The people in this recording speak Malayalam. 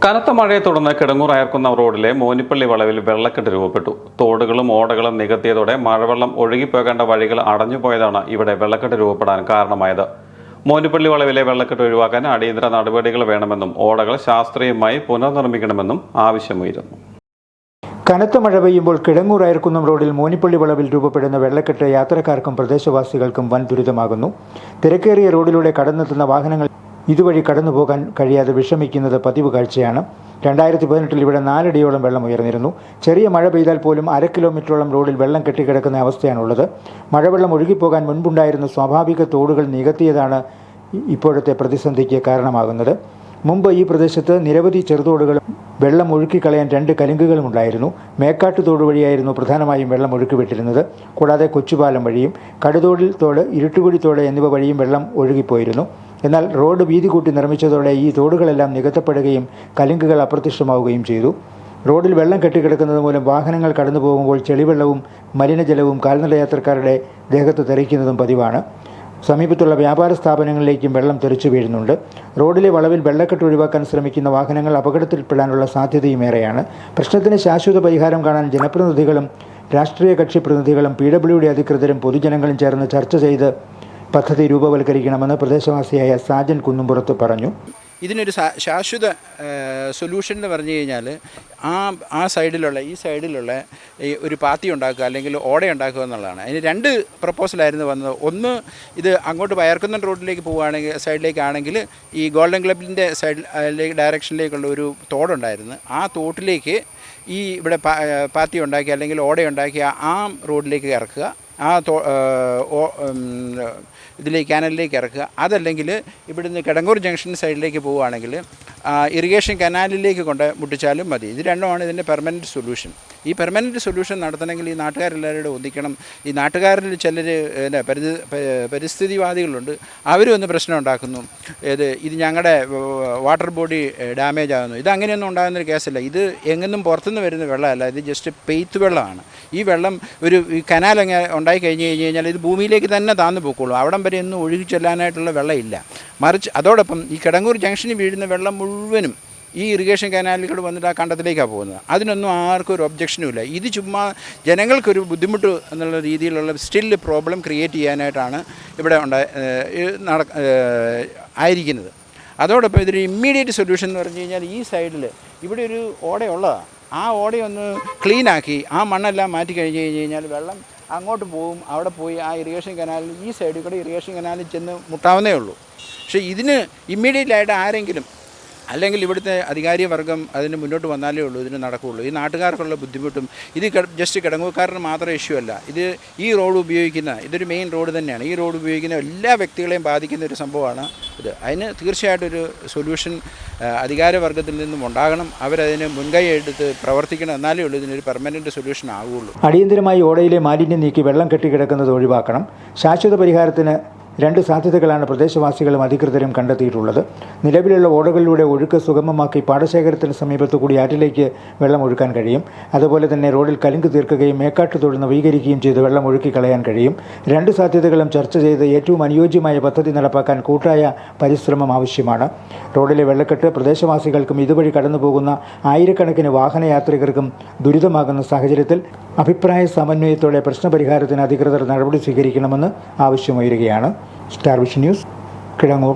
കനത്ത മഴയെ തുടർന്ന് കിടങ്ങൂർ അയർക്കുന്ന റോഡിലെ മോനിപ്പള്ളി വളവിൽ വെള്ളക്കെട്ട് രൂപപ്പെട്ടു. തോടുകളും ഓടകളും നികത്തിയതോടെ മഴവെള്ളം ഒഴുകിപ്പോകേണ്ട വഴികൾ അടഞ്ഞുപോയതാണ് ഇവിടെ വെള്ളക്കെട്ട് രൂപപ്പെടാൻ കാരണമായത്. മോനിപ്പള്ളി വളവിലെ വെള്ളക്കെട്ട് ഒഴിവാക്കാൻ അടിയന്തര നടപടികൾ വേണമെന്നും ഓടകൾ ശാസ്ത്രീയമായി പുനർനിർമ്മിക്കണമെന്നും ആവശ്യമുയരുന്നു. കനത്ത മഴ പെയ്യുമ്പോൾ കിടങ്ങൂർ അയർക്കുന്നം റോഡിൽ മോനിപ്പള്ളി വളവിൽ രൂപപ്പെടുന്ന വെള്ളക്കെട്ട് യാത്രക്കാർക്കും പ്രദേശവാസികൾക്കും വൻ ദുരിതമാകുന്നു. തിരക്കേറിയ റോഡിലൂടെ കടന്നെത്തുന്ന വാഹനങ്ങൾ ഇതുവഴി കടന്നുപോകാൻ കഴിയാതെ വിഷമിക്കുന്നത് പതിവ് കാഴ്ചയാണ്. 2018 ഇവിടെ 4 അടിയോളം വെള്ളം ഉയർന്നിരുന്നു. ചെറിയ മഴ പെയ്താൽ പോലും 1/2 കിലോമീറ്ററോളം റോഡിൽ വെള്ളം കെട്ടിക്കിടക്കുന്ന അവസ്ഥയാണുള്ളത്. മഴവെള്ളം ഒഴുകിപ്പോകാൻ മുൻപുണ്ടായിരുന്ന സ്വാഭാവിക തോടുകൾ നികത്തിയതാണ് ഇപ്പോഴത്തെ പ്രതിസന്ധിക്ക് കാരണമാകുന്നത്. മുമ്പ് ഈ പ്രദേശത്ത് നിരവധി ചെറുതോടുകളും വെള്ളം ഒഴുക്കിക്കളയാൻ 2 കലുങ്കുകളും ഉണ്ടായിരുന്നു. മേക്കാട്ട് തോട് വഴിയായിരുന്നു പ്രധാനമായും വെള്ളം ഒഴുക്കിവിട്ടിരുന്നത്. കൂടാതെ കൊച്ചുപാലം വഴിയും കടുതോടിൽ തോട്, ഇരുട്ടുകുഴി തോട് എന്നിവ വഴിയും വെള്ളം ഒഴുകിപ്പോയിരുന്നു. എന്നാൽ റോഡ് വീതി കൂട്ടി നിർമ്മിച്ചതോടെ ഈ തോടുകളെല്ലാം നികത്തപ്പെടുകയും കലുങ്കുകൾ അപ്രത്യക്ഷമാവുകയും ചെയ്തു. റോഡിൽ വെള്ളം കെട്ടിക്കിടക്കുന്നത് മൂലം വാഹനങ്ങൾ കടന്നു പോകുമ്പോൾ ചെളിവെള്ളവും മലിനജലവും കാൽനട യാത്രക്കാരുടെ ദേഹത്ത് തെറിക്കുന്നതും പതിവാണ്. സമീപത്തുള്ള വ്യാപാര സ്ഥാപനങ്ങളിലേക്കും വെള്ളം തെറിച്ചു വീഴുന്നുണ്ട്. റോഡിലെ വളവിൽ വെള്ളക്കെട്ട് ഒഴിവാക്കാൻ ശ്രമിക്കുന്ന വാഹനങ്ങൾ അപകടത്തിൽപ്പെടാനുള്ള സാധ്യതയും ഏറെയാണ്. പ്രശ്നത്തിന് ശാശ്വത പരിഹാരം കാണാൻ ജനപ്രതിനിധികളും രാഷ്ട്രീയ കക്ഷി പ്രതിനിധികളും PWD അധികൃതരും പൊതുജനങ്ങളും ചേർന്ന് ചർച്ച ചെയ്ത് പദ്ധതി രൂപവൽക്കരിക്കണമെന്ന് പ്രദേശവാസിയായ സാജൻ കുന്നുംപുറത്ത് പറഞ്ഞു. ഇതിനൊരു ശാശ്വത സൊല്യൂഷൻ എന്ന് പറഞ്ഞു കഴിഞ്ഞാൽ ഈ സൈഡിലുള്ള ഈ ഒരു പാത്തി ഉണ്ടാക്കുക അല്ലെങ്കിൽ ഓട ഉണ്ടാക്കുക എന്നുള്ളതാണ്. അതിന് 2 പ്രപ്പോസലായിരുന്നു വന്നത്. ഒന്ന്, ഇത് അങ്ങോട്ട് വയർക്കുന്നം റോഡിലേക്ക് പോവുകയാണെങ്കിൽ സൈഡിലേക്കാണെങ്കിൽ ഈ ഗോൾഡൻ ക്ലബിൻ്റെ സൈഡിലേക്ക് ഡയറക്ഷനിലേക്കുള്ള ഒരു തോടുണ്ടായിരുന്നു. ആ തോട്ടിലേക്ക് ഈ ഇവിടെ പാത്തി ഉണ്ടാക്കി അല്ലെങ്കിൽ ഓടയുണ്ടാക്കി ആ റോഡിലേക്ക് ഇറക്കുക, ഇതിലേക്ക് കാനലിലേക്ക് ഇറക്കുക. അതല്ലെങ്കിൽ ഇവിടുന്ന് കിടങ്ങൂർ ജംഗ്ഷൻ സൈഡിലേക്ക് പോവുകയാണെങ്കിൽ ഇറിഗേഷൻ കനാലിലേക്ക് കൊണ്ട് മുട്ടിച്ചാലും മതി. ഇത് രണ്ടുമാണ് ഇതിൻ്റെ പെർമനൻറ്റ് സൊല്യൂഷൻ. ഈ പെർമനൻറ്റ് സൊല്യൂഷൻ നടത്തണമെങ്കിൽ ഈ നാട്ടുകാരെല്ലാവരും ഒന്നിക്കണം. ഈ നാട്ടുകാരിൽ ചിലർ പരിസ്ഥിതിവാദികളുണ്ട്. അവരും ഒന്ന് പ്രശ്നം ഉണ്ടാക്കുന്നു. ഇത് ഞങ്ങളുടെ വാട്ടർ ബോഡി ഡാമേജ് ആകുന്നു. ഇത് അങ്ങനെയൊന്നും ഉണ്ടാകുന്നൊരു കേസല്ല. ഇത് എങ്ങൊന്നും പുറത്തുനിന്ന് വരുന്ന വെള്ളമല്ല. ഇത് ജസ്റ്റ് പെയ്ത്ത് വെള്ളമാണ്. ഈ വെള്ളം ഈ കനാൽ ഉണ്ടായി കഴിഞ്ഞ് കഴിഞ്ഞാൽ ഇത് ഭൂമിയിലേക്ക് തന്നെ താന്നു പോയിക്കോളും. അവിടം വരെ ഒന്നും ഒഴുകി ചെല്ലാനായിട്ടുള്ള വെള്ളമില്ല. മറിച്ച് അതോടൊപ്പം ഈ കിടങ്ങൂർ ജംഗ്ഷനിൽ വീഴുന്ന വെള്ളം മുഴുവനും ഈ ഇറിഗേഷൻ കനാലുകൾ വന്നിട്ട് ആ കണ്ടത്തിലേക്കാണ് പോകുന്നത്. അതിനൊന്നും ആർക്കും ഒരു ഒബ്ജക്ഷനും ഇല്ല. ഇത് ചുമ്മാ ജനങ്ങൾക്കൊരു ബുദ്ധിമുട്ട് എന്നുള്ള രീതിയിലുള്ള സ്റ്റിൽ പ്രോബ്ലം ക്രിയേറ്റ് ചെയ്യാനായിട്ടാണ് ഇവിടെ ആയിരിക്കുന്നത്. അതോടൊപ്പം ഇതൊരു ഇമ്മീഡിയറ്റ് സൊല്യൂഷൻ എന്ന് പറഞ്ഞു കഴിഞ്ഞാൽ ഈ സൈഡിൽ ഇവിടെ ഒരു ഓടയുള്ളതാണ്. ആ ഓടയൊന്ന് ക്ലീനാക്കി ആ മണ്ണെല്ലാം മാറ്റി കഴിഞ്ഞ് കഴിഞ്ഞാൽ വെള്ളം അങ്ങോട്ട് പോവും. അവിടെ പോയി ആ ഇറിഗേഷൻ കനാലിൽ ഈ സൈഡിൽ കൂടെ ഇറിഗേഷൻ കനാലിൽ ചെന്ന് മുട്ടാവുന്നേ ഉള്ളൂ. പക്ഷേ ഇതിന് ഇമ്മീഡിയറ്റായിട്ട് ആരെങ്കിലും അല്ലെങ്കിൽ ഇവിടുത്തെ അധികാരി വർഗം അതിന് മുന്നോട്ട് വന്നാലേ ഉള്ളൂ ഇതിന് നടക്കുകയുള്ളൂ. ഈ നാട്ടുകാർക്കുള്ള ബുദ്ധിമുട്ടും ഇത് ജസ്റ്റ് കിടങ്ങൂർക്കാരന് മാത്രം ഇഷ്യൂ അല്ല. ഈ റോഡ് ഉപയോഗിക്കുന്ന ഇതൊരു മെയിൻ റോഡ് തന്നെയാണ്. ഈ റോഡ് ഉപയോഗിക്കുന്ന എല്ലാ വ്യക്തികളെയും ബാധിക്കുന്ന ഒരു സംഭവമാണ് ഇത്. അതിന് തീർച്ചയായിട്ടും ഒരു സൊല്യൂഷൻ അധികാരവർഗത്തിൽ നിന്നും ഉണ്ടാകണം. അവരതിന് മുൻകൈ എടുത്ത് പ്രവർത്തിക്കണം. എന്നാലേ ഉള്ളൂ ഇതിനൊരു പെർമനൻറ്റ് സൊല്യൂഷൻ ആവുകയുള്ളൂ. അടിയന്തരമായി ഓടയിലെ മാലിന്യം നീക്കി വെള്ളം കെട്ടിക്കിടക്കുന്നത് ഒഴിവാക്കണം. ശാശ്വത പരിഹാരത്തിന് 2 സാധ്യതകളാണ് പ്രദേശവാസികളും അധികൃതരും കണ്ടെത്തിയിട്ടുള്ളത്. നിലവിലുള്ള ഓടകളിലൂടെ ഒഴുക്ക് സുഗമമാക്കി പാടശേഖരത്തിന് സമീപത്തു കൂടി ആറ്റിലേക്ക് വെള്ളം ഒഴുക്കാൻ കഴിയും. അതുപോലെ തന്നെ റോഡിൽ കലുങ്ക് തീർക്കുകയും മേക്കാട്ട് തോട് നവീകരിക്കുകയും ചെയ്ത് വെള്ളം ഒഴുക്കി കളയാൻ കഴിയും. 2 സാധ്യതകളും ചർച്ച ചെയ്ത് ഏറ്റവും അനുയോജ്യമായ പദ്ധതി നടപ്പാക്കാൻ കൂട്ടായ പരിശ്രമം ആവശ്യമാണ്. റോഡിലെ വെള്ളക്കെട്ട് പ്രദേശവാസികൾക്കും ഇതുവഴി കടന്നു പോകുന്ന ആയിരക്കണക്കിന് വാഹനയാത്രികർക്കും ദുരിതമാകുന്ന സാഹചര്യത്തിൽ അഭിപ്രായ സമന്വയത്തോടെ പ്രശ്നപരിഹാരത്തിന് അധികൃതർ നടപടി സ്വീകരിക്കണമെന്ന് ആവശ്യമുയരുകയാണ്. Star vision news, Kidangoor.